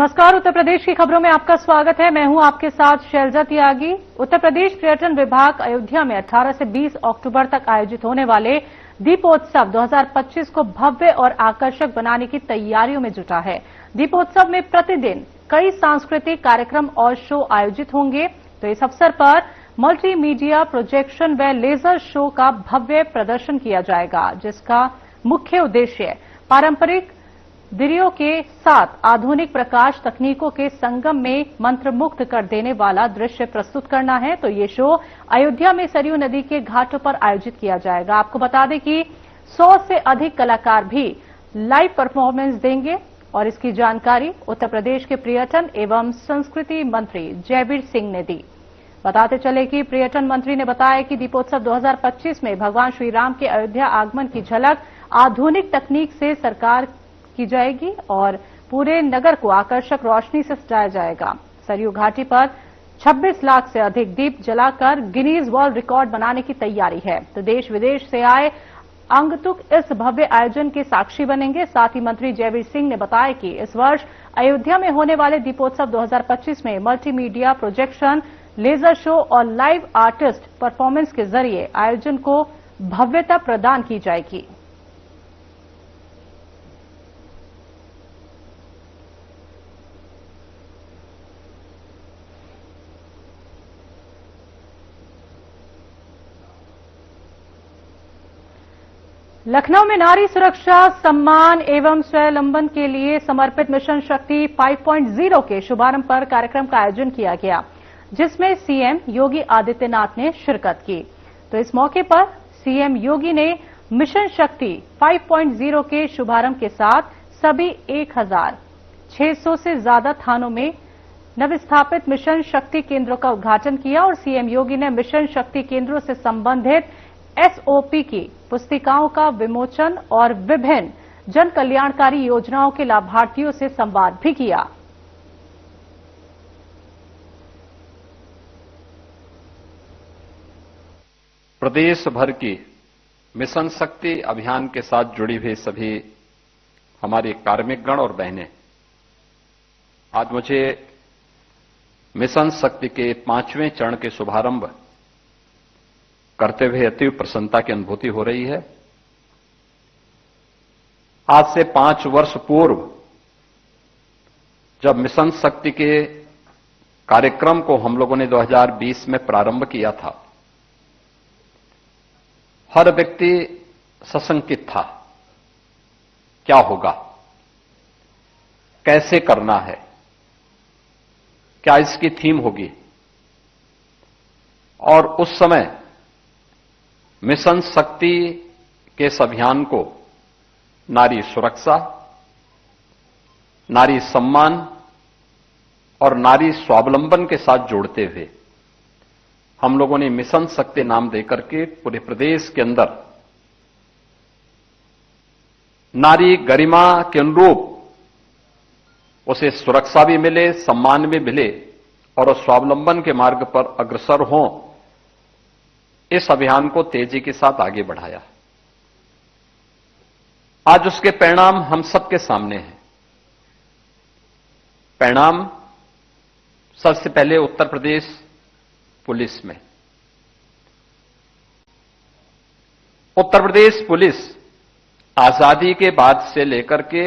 नमस्कार, उत्तर प्रदेश की खबरों में आपका स्वागत है। मैं हूं आपके साथ शैलजा त्यागी। उत्तर प्रदेश पर्यटन विभाग अयोध्या में 18 से 20 अक्टूबर तक आयोजित होने वाले दीपोत्सव 2025 को भव्य और आकर्षक बनाने की तैयारियों में जुटा है। दीपोत्सव में प्रतिदिन कई सांस्कृतिक कार्यक्रम और शो आयोजित होंगे। तो इस अवसर पर मल्टीमीडिया प्रोजेक्शन व लेजर शो का भव्य प्रदर्शन किया जाएगा, जिसका मुख्य उद्देश्य पारंपरिक दीयों के साथ आधुनिक प्रकाश तकनीकों के संगम में मंत्रमुग्ध कर देने वाला दृश्य प्रस्तुत करना है। तो ये शो अयोध्या में सरयू नदी के घाटों पर आयोजित किया जाएगा। आपको बता दें कि 100 से अधिक कलाकार भी लाइव परफॉर्मेंस देंगे और इसकी जानकारी उत्तर प्रदेश के पर्यटन एवं संस्कृति मंत्री जयवीर सिंह ने दी। बताते चले कि पर्यटन मंत्री ने बताया कि दीपोत्सव 2025 में भगवान श्री राम के अयोध्या आगमन की झलक आधुनिक तकनीक से सरकार की जाएगी और पूरे नगर को आकर्षक रोशनी से सजाया जाएगा। सरयू घाटी पर 26 लाख से अधिक दीप जलाकर गिनीज वर्ल्ड रिकॉर्ड बनाने की तैयारी है। तो देश विदेश से आए आगंतुक इस भव्य आयोजन के साक्षी बनेंगे। साथ ही मंत्री जयवीर सिंह ने बताया कि इस वर्ष अयोध्या में होने वाले दीपोत्सव 2025 में मल्टीमीडिया प्रोजेक्शन, लेजर शो और लाइव आर्टिस्ट परफॉर्मेंस के जरिए आयोजन को भव्यता प्रदान की जाएगी। लखनऊ में नारी सुरक्षा, सम्मान एवं स्वावलंबन के लिए समर्पित मिशन शक्ति 5.0 के शुभारंभ पर कार्यक्रम का आयोजन किया गया, जिसमें सीएम योगी आदित्यनाथ ने शिरकत की। तो इस मौके पर सीएम योगी ने मिशन शक्ति 5.0 के शुभारंभ के साथ सभी 1600 से ज्यादा थानों में नवस्थापित मिशन शक्ति केंद्रों का उद्घाटन किया और सीएम योगी ने मिशन शक्ति केंद्रों से संबंधित एसओपी की पुस्तिकाओं का विमोचन और विभिन्न जन कल्याणकारी योजनाओं के लाभार्थियों से संवाद भी किया। प्रदेश भर की मिशन शक्ति अभियान के साथ जुड़ी हुई सभी हमारी कार्मिक गण और बहनें, आज मुझे मिशन शक्ति के 5वें चरण के शुभारंभ करते हुए अतीव प्रसन्नता की अनुभूति हो रही है। आज से 5 वर्ष पूर्व जब मिशन शक्ति के कार्यक्रम को हम लोगों ने 2020 में प्रारंभ किया था, हर व्यक्ति सशंकित था, क्या होगा, कैसे करना है, क्या इसकी थीम होगी। और उस समय मिशन शक्ति के इस अभियान को नारी सुरक्षा, नारी सम्मान और नारी स्वावलंबन के साथ जोड़ते हुए हम लोगों ने मिशन शक्ति नाम देकर के पूरे प्रदेश के अंदर नारी गरिमा के अनुरूप उसे सुरक्षा भी मिले, सम्मान भी मिले और स्वावलंबन के मार्ग पर अग्रसर हों, इस अभियान को तेजी के साथ आगे बढ़ाया। आज उसके परिणाम हम सबके सामने हैं। परिणाम सबसे पहले उत्तर प्रदेश पुलिस में। उत्तर प्रदेश पुलिस आजादी के बाद से लेकर के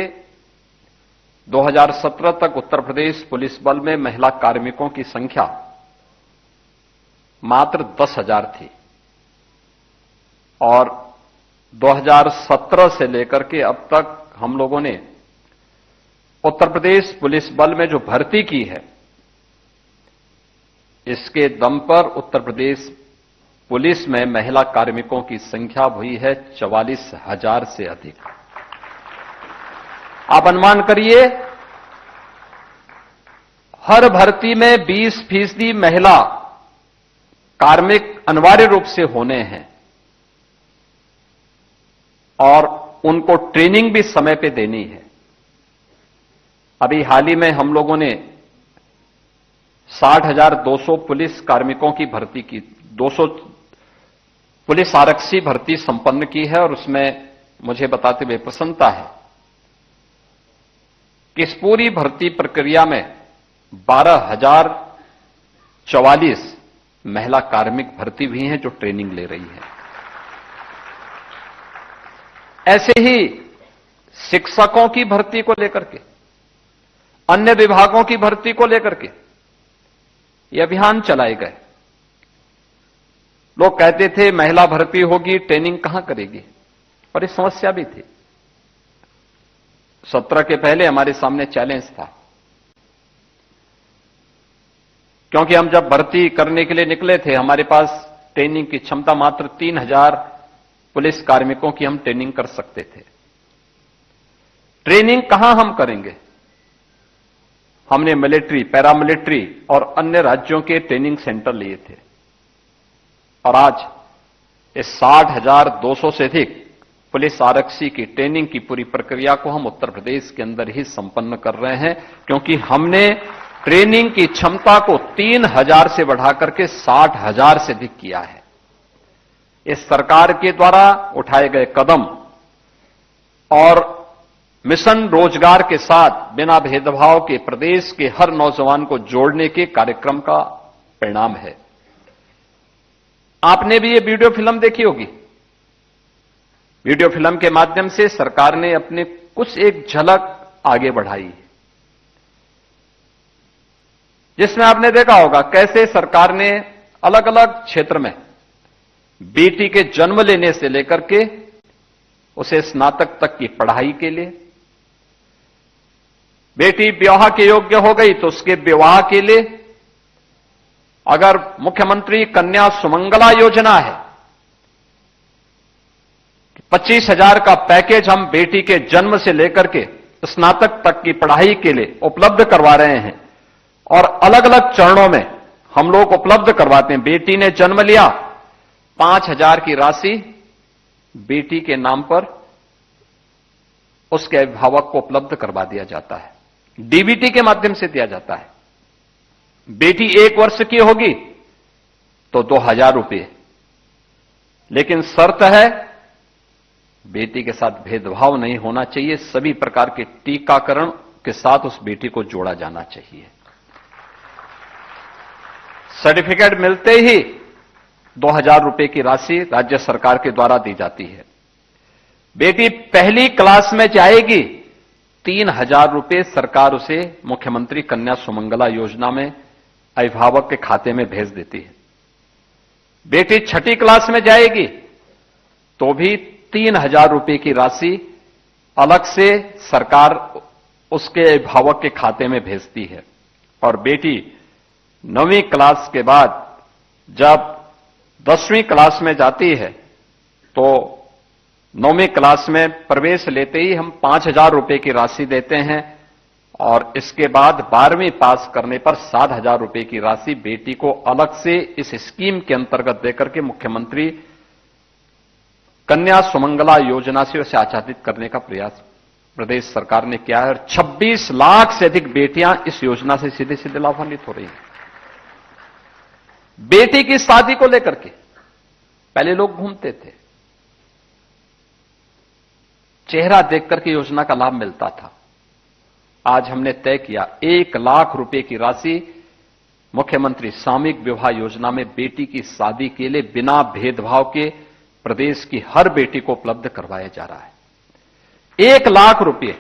2017 तक उत्तर प्रदेश पुलिस बल में महिला कार्मिकों की संख्या मात्र 10,000 थी और 2017 से लेकर के अब तक हम लोगों ने उत्तर प्रदेश पुलिस बल में जो भर्ती की है, इसके दम पर उत्तर प्रदेश पुलिस में महिला कार्मिकों की संख्या हुई है 44,000 से अधिक। आप अनुमान करिए, हर भर्ती में 20% महिला कार्मिक अनिवार्य रूप से होने हैं और उनको ट्रेनिंग भी समय पे देनी है। अभी हाल ही में हम लोगों ने 60,200 पुलिस कार्मिकों की भर्ती की, 200 पुलिस आरक्षी भर्ती संपन्न की है और उसमें मुझे बताते हुए प्रसन्नता है कि इस पूरी भर्ती प्रक्रिया में 12,044 महिला कार्मिक भर्ती भी हैं जो ट्रेनिंग ले रही हैं। ऐसे ही शिक्षकों की भर्ती को लेकर के, अन्य विभागों की भर्ती को लेकर के ये अभियान चलाए गए। लोग कहते थे महिला भर्ती होगी, ट्रेनिंग कहां करेगी, और ये समस्या भी थी। सत्र के पहले हमारे सामने चैलेंज था, क्योंकि हम जब भर्ती करने के लिए निकले थे, हमारे पास ट्रेनिंग की क्षमता मात्र 3,000 पुलिस कार्मिकों की हम ट्रेनिंग कर सकते थे। ट्रेनिंग कहां हम करेंगे? हमने मिलिट्री, पैरामिलिट्री और अन्य राज्यों के ट्रेनिंग सेंटर लिए थे, और आज इस 60,200 से अधिक पुलिस आरक्षी की ट्रेनिंग की पूरी प्रक्रिया को हम उत्तर प्रदेश के अंदर ही संपन्न कर रहे हैं, क्योंकि हमने ट्रेनिंग की क्षमता को 3,000 से बढ़ाकर के 60,000 से अधिक किया है। इस सरकार के द्वारा उठाए गए कदम और मिशन रोजगार के साथ बिना भेदभाव के प्रदेश के हर नौजवान को जोड़ने के कार्यक्रम का परिणाम है। आपने भी ये वीडियो फिल्म देखी होगी। वीडियो फिल्म के माध्यम से सरकार ने अपने कुछ एक झलक आगे बढ़ाई, जिसमें आपने देखा होगा कैसे सरकार ने अलग अलग क्षेत्र में बेटी के जन्म लेने से लेकर के उसे स्नातक तक की पढ़ाई के लिए, बेटी विवाह के योग्य हो गई तो उसके विवाह के लिए, अगर मुख्यमंत्री कन्या सुमंगला योजना है, 25,000 का पैकेज हम बेटी के जन्म से लेकर के स्नातक तक की पढ़ाई के लिए उपलब्ध करवा रहे हैं, और अलग अलग चरणों में हम लोग उपलब्ध करवाते हैं। बेटी ने जन्म लिया, 5,000 की राशि बेटी के नाम पर उसके अभिभावक को उपलब्ध करवा दिया जाता है, डीबीटी के माध्यम से दिया जाता है। बेटी 1 वर्ष की होगी तो 2,000 रुपये, लेकिन शर्त है बेटी के साथ भेदभाव नहीं होना चाहिए, सभी प्रकार के टीकाकरण के साथ उस बेटी को जोड़ा जाना चाहिए। सर्टिफिकेट मिलते ही 2,000 रुपये की राशि राज्य सरकार के द्वारा दी जाती है। बेटी पहली क्लास में जाएगी, 3,000 रुपये सरकार उसे मुख्यमंत्री कन्या सुमंगला योजना में अभिभावक के खाते में भेज देती है। बेटी छठी क्लास में जाएगी तो भी 3,000 रुपये की राशि अलग से सरकार उसके अभिभावक के खाते में भेजती है। और बेटी 9वीं क्लास के बाद जब 10वीं क्लास में जाती है तो 9वीं क्लास में प्रवेश लेते ही हम 5,000 रुपये की राशि देते हैं, और इसके बाद 12वीं पास करने पर 7,000 रुपये की राशि बेटी को अलग से इस स्कीम के अंतर्गत देकर के मुख्यमंत्री कन्या सुमंगला योजना से उसे आच्छादित करने का प्रयास प्रदेश सरकार ने किया है, और 26 लाख से अधिक बेटियां इस योजना से सीधे सीधे लाभान्वित हो रही हैं। बेटी की शादी को लेकर के पहले लोग घूमते थे, चेहरा देखकर के योजना का लाभ मिलता था। आज हमने तय किया 1 लाख रुपए की राशि मुख्यमंत्री सामूहिक विवाह योजना में बेटी की शादी के लिए बिना भेदभाव के प्रदेश की हर बेटी को उपलब्ध करवाया जा रहा है। 1 लाख रुपए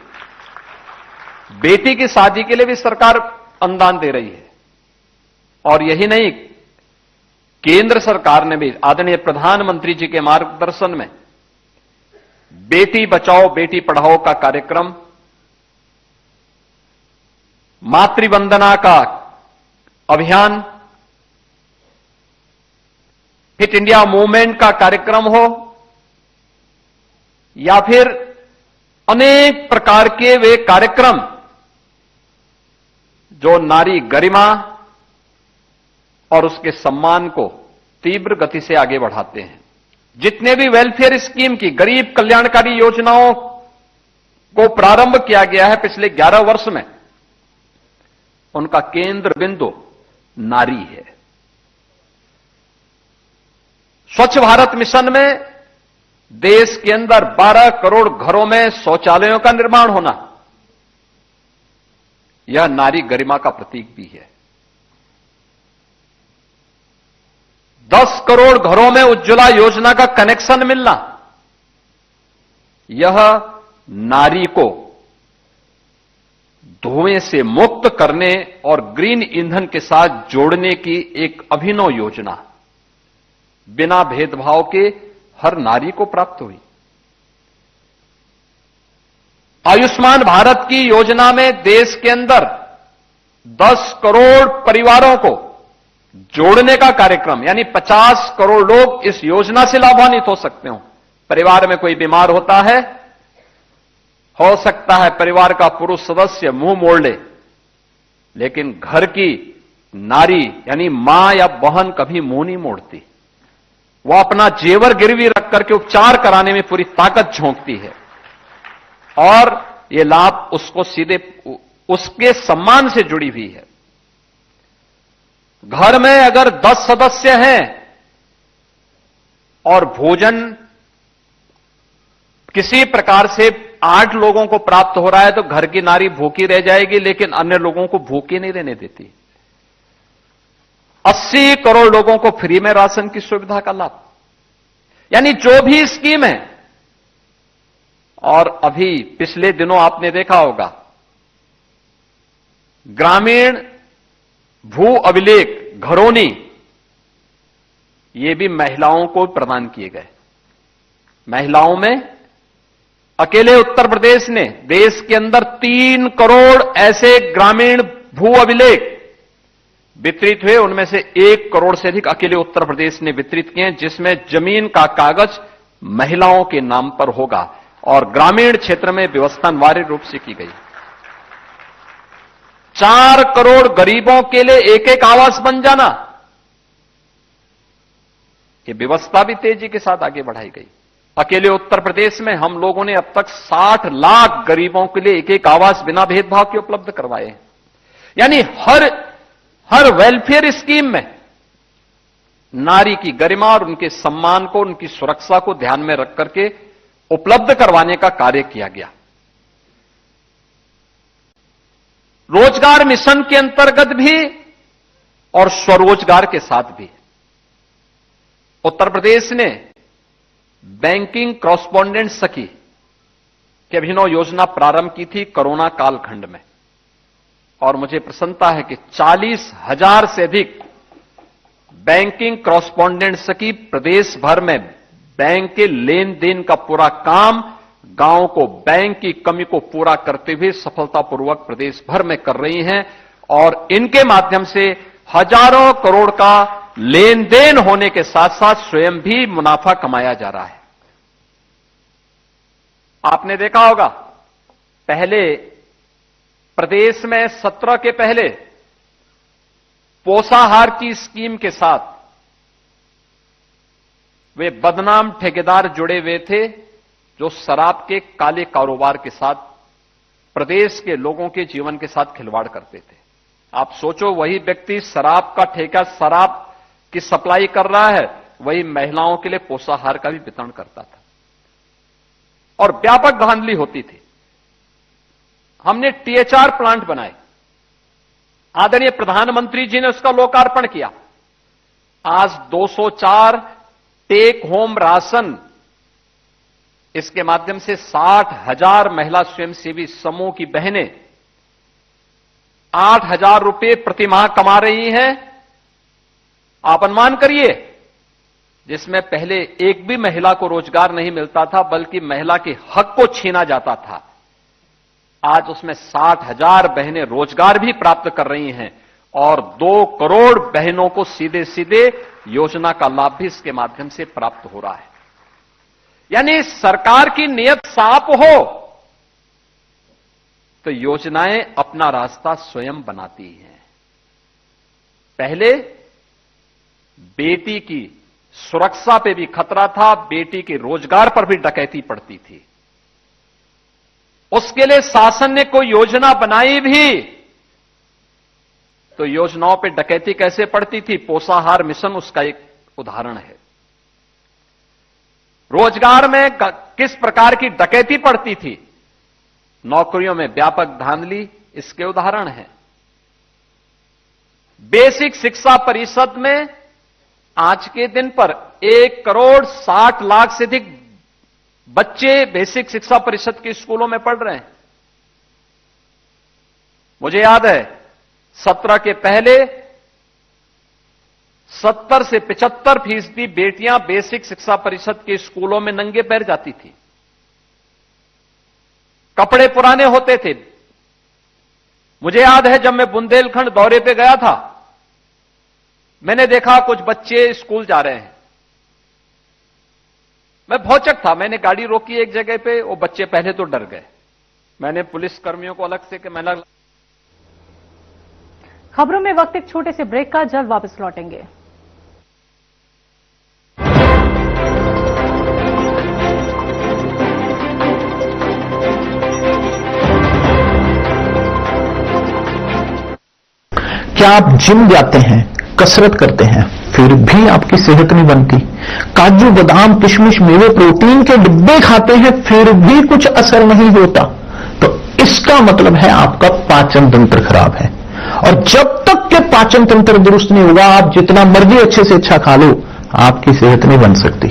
बेटी की शादी के लिए भी सरकार अनुदान दे रही है। और यही नहीं, केंद्र सरकार ने भी आदरणीय प्रधानमंत्री जी के मार्गदर्शन में बेटी बचाओ बेटी पढ़ाओ का कार्यक्रम, मातृवंदना का अभियान, फिट इंडिया मूवमेंट का कार्यक्रम हो, या फिर अनेक प्रकार के वे कार्यक्रम जो नारी गरिमा और उसके सम्मान को तीव्र गति से आगे बढ़ाते हैं। जितने भी वेलफेयर स्कीम की गरीब कल्याणकारी योजनाओं को प्रारंभ किया गया है पिछले 11 वर्ष में, उनका केंद्र बिंदु नारी है। स्वच्छ भारत मिशन में देश के अंदर 12 करोड़ घरों में शौचालयों का निर्माण होना, यह नारी गरिमा का प्रतीक भी है। 10 करोड़ घरों में उज्ज्वला योजना का कनेक्शन मिलना, यह नारी को धुएं से मुक्त करने और ग्रीन ईंधन के साथ जोड़ने की एक अभिनव योजना बिना भेदभाव के हर नारी को प्राप्त हुई। आयुष्मान भारत की योजना में देश के अंदर 10 करोड़ परिवारों को जोड़ने का कार्यक्रम, यानी 50 करोड़ लोग इस योजना से लाभान्वित हो सकते हो। परिवार में कोई बीमार होता है, हो सकता है परिवार का पुरुष सदस्य मुंह मोड़ ले, लेकिन घर की नारी यानी मां या बहन कभी मुंह नहीं मोड़ती। वह अपना जेवर गिरवी रख करके उपचार कराने में पूरी ताकत झोंकती है और यह लाभ उसको सीधे उसके सम्मान से जुड़ी हुई है। घर में अगर 10 सदस्य हैं और भोजन किसी प्रकार से 8 लोगों को प्राप्त हो रहा है तो घर की नारी भूखी रह जाएगी, लेकिन अन्य लोगों को भूखे नहीं रहने देती। 80 करोड़ लोगों को फ्री में राशन की सुविधा का लाभ, यानी जो भी स्कीम है। और अभी पिछले दिनों आपने देखा होगा ग्रामीण भू अभिलेख घरौनी, ये भी महिलाओं को प्रदान किए गए। महिलाओं में अकेले उत्तर प्रदेश ने देश के अंदर 3 करोड़ ऐसे ग्रामीण भू अभिलेख वितरित हुए, उनमें से 1 करोड़ से अधिक अकेले उत्तर प्रदेश ने वितरित किए, जिसमें जमीन का कागज महिलाओं के नाम पर होगा और ग्रामीण क्षेत्र में व्यवस्था अनिवार्य रूप से की गई। 4 करोड़ गरीबों के लिए एक आवास बन जाना, यह व्यवस्था भी तेजी के साथ आगे बढ़ाई गई। अकेले उत्तर प्रदेश में हम लोगों ने अब तक 60 लाख गरीबों के लिए एक आवास बिना भेदभाव के उपलब्ध करवाए हैं। यानी हर वेलफेयर स्कीम में नारी की गरिमा और उनके सम्मान को, उनकी सुरक्षा को ध्यान में रख करके उपलब्ध करवाने का कार्य किया गया। रोजगार मिशन के अंतर्गत भी और स्वरोजगार के साथ भी उत्तर प्रदेश ने बैंकिंग कॉरस्पॉन्डेंट सखी की अभिनव योजना प्रारंभ की थी कोरोना कालखंड में, और मुझे प्रसन्नता है कि 40,000 से अधिक बैंकिंग कॉरस्पॉन्डेंट सखी प्रदेश भर में बैंक के लेन देन का पूरा काम, गांव को बैंक की कमी को पूरा करते हुए सफलतापूर्वक प्रदेश भर में कर रही हैं और इनके माध्यम से हजारों करोड़ का लेन देन होने के साथ साथ स्वयं भी मुनाफा कमाया जा रहा है। आपने देखा होगा पहले प्रदेश में 17 के पहले पोषाहार की स्कीम के साथ वे बदनाम ठेकेदार जुड़े हुए थे जो शराब के काले कारोबार के साथ प्रदेश के लोगों के जीवन के साथ खिलवाड़ करते थे। आप सोचो, वही व्यक्ति शराब का ठेका, शराब की सप्लाई कर रहा है, वही महिलाओं के लिए पोषाहार का भी वितरण करता था और व्यापक धांधली होती थी। हमने THR प्लांट बनाए, आदरणीय प्रधानमंत्री जी ने उसका लोकार्पण किया। आज 204 टेक होम राशन, इसके माध्यम से 60,000 महिला स्वयंसेवी समूह की बहनें 8,000 रुपए प्रतिमाह कमा रही हैं। आप अनुमान करिए, जिसमें पहले एक भी महिला को रोजगार नहीं मिलता था बल्कि महिला के हक को छीना जाता था, आज उसमें 60,000 बहनें रोजगार भी प्राप्त कर रही हैं और 2 करोड़ बहनों को सीधे सीधे योजना का लाभ भी इसके माध्यम से प्राप्त हो रहा है। यानी सरकार की नीयत साफ हो तो योजनाएं अपना रास्ता स्वयं बनाती हैं। पहले बेटी की सुरक्षा पे भी खतरा था, बेटी के रोजगार पर भी डकैती पड़ती थी। उसके लिए शासन ने कोई योजना बनाई भी तो योजनाओं पे डकैती कैसे पड़ती थी, पोषाहार मिशन उसका एक उदाहरण है। रोजगार में किस प्रकार की डकैती पड़ती थी, नौकरियों में व्यापक धांधली, इसके उदाहरण हैं। बेसिक शिक्षा परिषद में आज के दिन पर 1,60,00,000 से अधिक बच्चे बेसिक शिक्षा परिषद के स्कूलों में पढ़ रहे हैं। मुझे याद है 17 के पहले 70 से 75% बेटियां बेसिक शिक्षा परिषद के स्कूलों में नंगे पैर जाती थी। कपड़े पुराने होते थे। मुझे याद है जब मैं बुंदेलखंड दौरे पे गया था, मैंने देखा कुछ बच्चे स्कूल जा रहे हैं। मैं भौचक था, मैंने गाड़ी रोकी एक जगह पे, वो बच्चे पहले तो डर गए। मैंने पुलिस कर्मियों को अलग से कि मैंने खबरों में वक्त एक छोटे से ब्रेक का, जल्द वापस लौटेंगे। क्या आप जिम जाते हैं, कसरत करते हैं, फिर भी आपकी सेहत नहीं बनती? काजू बादाम किशमिश मेवे प्रोटीन के डिब्बे खाते हैं, फिर भी कुछ असर नहीं होता? तो इसका मतलब है आपका पाचन तंत्र खराब है। और जब तक के पाचन तंत्र दुरुस्त नहीं होगा, आप जितना मर्जी अच्छे से अच्छा खा लो, आपकी सेहत नहीं बन सकती।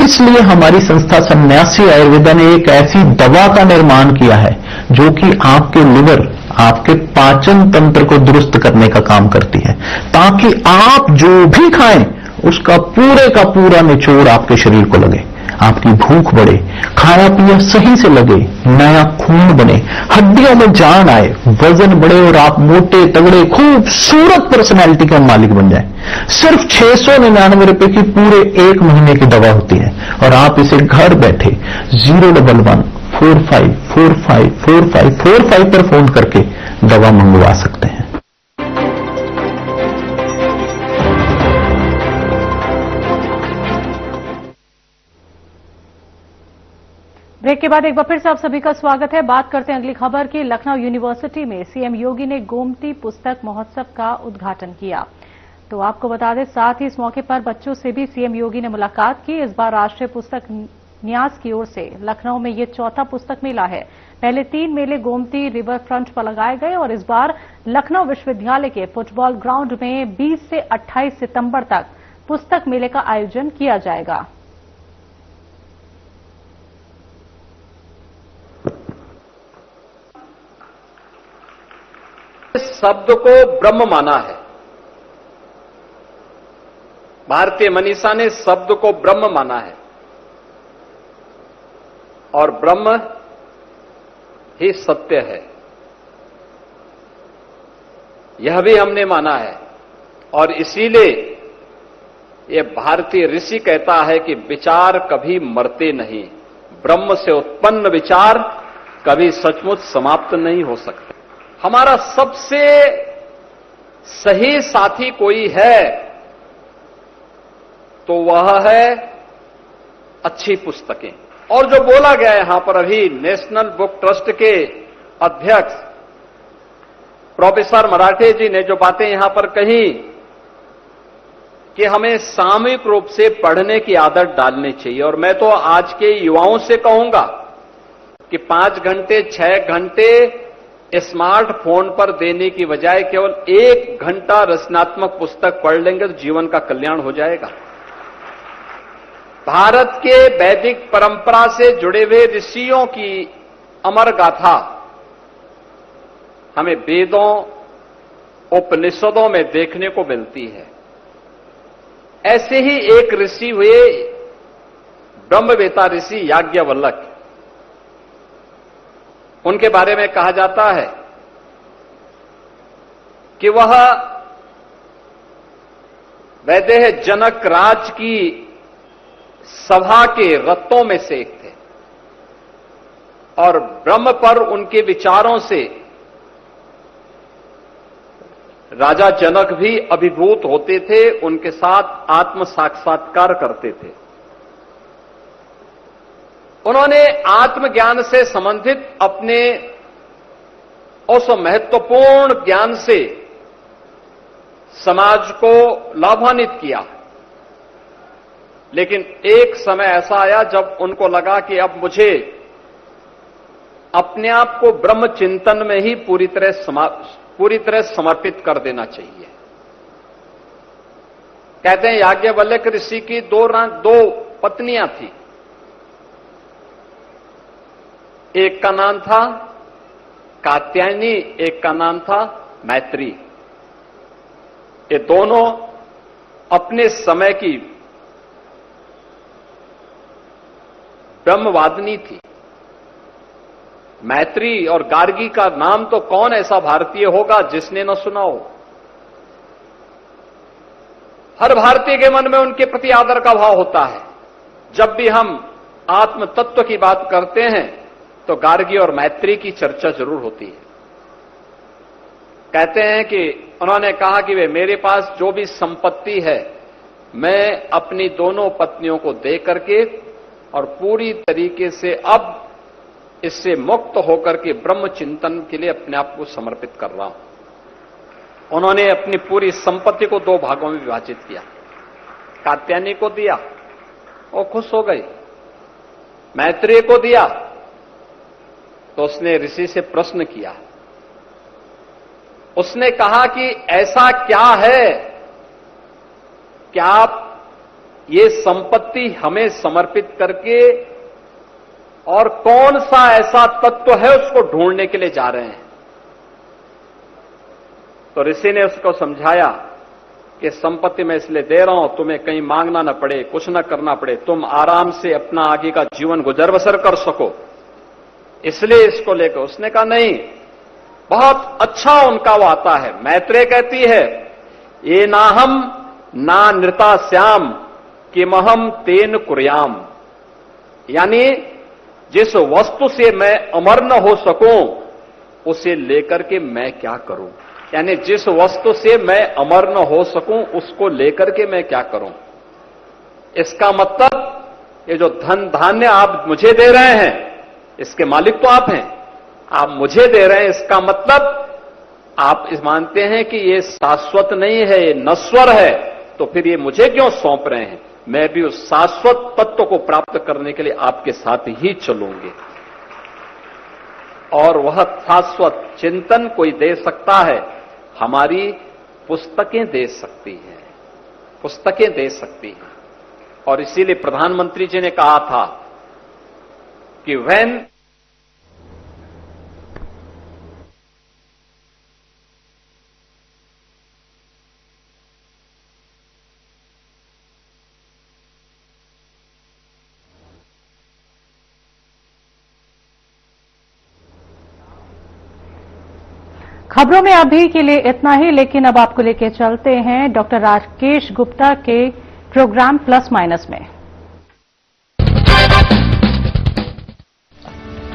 इसलिए हमारी संस्था सन्यासी आयुर्वेदा ने एक ऐसी दवा का निर्माण किया है जो कि आपके लिवर, आपके पाचन तंत्र को दुरुस्त करने का काम करती है, ताकि आप जो भी खाएं उसका पूरे का पूरा निचोड़ आपके शरीर को लगे, आपकी भूख बढ़े, खाया पिया सही से लगे, नया खून बने, हड्डियों में जान आए, वजन बढ़े और आप मोटे तगड़े खूबसूरत पर्सनैलिटी के मालिक बन जाए। सिर्फ 699 रुपए की पूरे 1 महीने की दवा होती है और आप इसे घर बैठे 011-45454545 पर फोन करके दवा मंगवा सकते हैं। ब्रेक के बाद एक बार फिर से आप सभी का स्वागत है। बात करते हैं अगली खबर की। लखनऊ यूनिवर्सिटी में सीएम योगी ने गोमती पुस्तक महोत्सव का उद्घाटन किया। तो आपको बता दें, साथ ही इस मौके पर बच्चों से भी सीएम योगी ने मुलाकात की। इस बार राष्ट्रीय पुस्तक न्यास की ओर से लखनऊ में ये चौथा पुस्तक मेला है। पहले 3 मेले गोमती रिवर फ्रंट पर लगाए गए और इस बार लखनऊ विश्वविद्यालय के फुटबॉल ग्राउंड में 20 से 28 सितंबर तक पुस्तक मेले का आयोजन किया जाएगा। शब्द को ब्रह्म माना है। भारतीय मनीषा ने शब्द को ब्रह्म माना है और ब्रह्म ही सत्य है, यह भी हमने माना है। और इसीलिए यह भारतीय ऋषि कहता है कि विचार कभी मरते नहीं, ब्रह्म से उत्पन्न विचार कभी सचमुच समाप्त नहीं हो सकते। हमारा सबसे सही साथी कोई है तो वह है अच्छी पुस्तकें। और जो बोला गया यहां पर अभी, नेशनल बुक ट्रस्ट के अध्यक्ष प्रोफेसर मराठे जी ने जो बातें यहां पर कही कि हमें सामूहिक रूप से पढ़ने की आदत डालनी चाहिए। और मैं तो आज के युवाओं से कहूंगा कि 5 घंटे 6 घंटे स्मार्टफोन पर देने की बजाय केवल 1 घंटा रचनात्मक पुस्तक पढ़ लेंगे तो जीवन का कल्याण हो जाएगा। भारत के वैदिक परंपरा से जुड़े हुए ऋषियों की अमर गाथा हमें वेदों, उपनिषदों में देखने को मिलती है। ऐसे ही एक ऋषि हुए ब्रह्मवेता ऋषि याज्ञवल्क्य। उनके बारे में कहा जाता है कि वह वैदेह जनक राज की सभा के रत्नों में से एक थे और ब्रह्म पर उनके विचारों से राजा जनक भी अभिभूत होते थे, उनके साथ आत्म साक्षात्कार करते थे। उन्होंने आत्मज्ञान से संबंधित अपने उस महत्वपूर्ण ज्ञान से समाज को लाभान्वित किया। लेकिन एक समय ऐसा आया जब उनको लगा कि अब मुझे अपने आप को ब्रह्म चिंतन में ही पूरी तरह समर्पित कर देना चाहिए। कहते हैं याज्ञवल्क्य ऋषि की दो पत्नियां थी। एक का नाम था कात्यायनी, एक का नाम था मैत्री। ये दोनों अपने समय की ब्रह्मवादिनी थी। मैत्री और गार्गी का नाम तो कौन ऐसा भारतीय होगा जिसने न सुना हो। हर भारतीय के मन में उनके प्रति आदर का भाव होता है। जब भी हम आत्म तत्व की बात करते हैं तो गार्गी और मैत्री की चर्चा जरूर होती है। कहते हैं कि उन्होंने कहा कि वे मेरे पास जो भी संपत्ति है मैं अपनी दोनों पत्नियों को दे करके और पूरी तरीके से अब इससे मुक्त होकर के ब्रह्म चिंतन के लिए अपने आप को समर्पित कर रहा हूं। उन्होंने अपनी पूरी संपत्ति को 2 भागों में विभाजित किया। कात्यायनी को दिया, वो खुश हो गई। मैत्रेय को दिया तो उसने ऋषि से प्रश्न किया। उसने कहा कि ऐसा क्या है कि आप ये संपत्ति हमें समर्पित करके और कौन सा ऐसा तत्व है उसको ढूंढने के लिए जा रहे हैं। तो ऋषि ने उसको समझाया कि संपत्ति मैं इसलिए दे रहा हूं तुम्हें कहीं मांगना न पड़े, कुछ न करना पड़े, तुम आराम से अपना आगे का जीवन गुजर बसर कर सको, इसलिए इसको लेकर। उसने कहा नहीं, बहुत अच्छा उनका वो आता है। मैत्रेय कहती है ये नाहम ना नृता श्याम किमहम तेन कुर्याम, यानी जिस वस्तु से मैं अमर न हो सकूं उसे लेकर के मैं क्या करूं। यानी जिस वस्तु से मैं अमर न हो सकूं उसको लेकर के मैं क्या करूं। इसका मतलब ये जो धन धान्य आप मुझे दे रहे हैं इसके मालिक तो आप हैं, आप मुझे दे रहे हैं, इसका मतलब आप इस मानते हैं कि ये शाश्वत नहीं है, ये नश्वर है, तो फिर ये मुझे क्यों सौंप रहे हैं। मैं भी उस शाश्वत तत्व को प्राप्त करने के लिए आपके साथ ही चलूंगी। और वह शाश्वत चिंतन कोई दे सकता है, हमारी पुस्तकें दे सकती हैं, पुस्तकें दे सकती हैं। और इसीलिए प्रधानमंत्री जी ने कहा था कि व्हेन खबरों में अभी के लिए इतना ही, लेकिन अब आपको लेके चलते हैं डॉक्टर राकेश गुप्ता के प्रोग्राम प्लस माइनस में।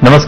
नमस्कार।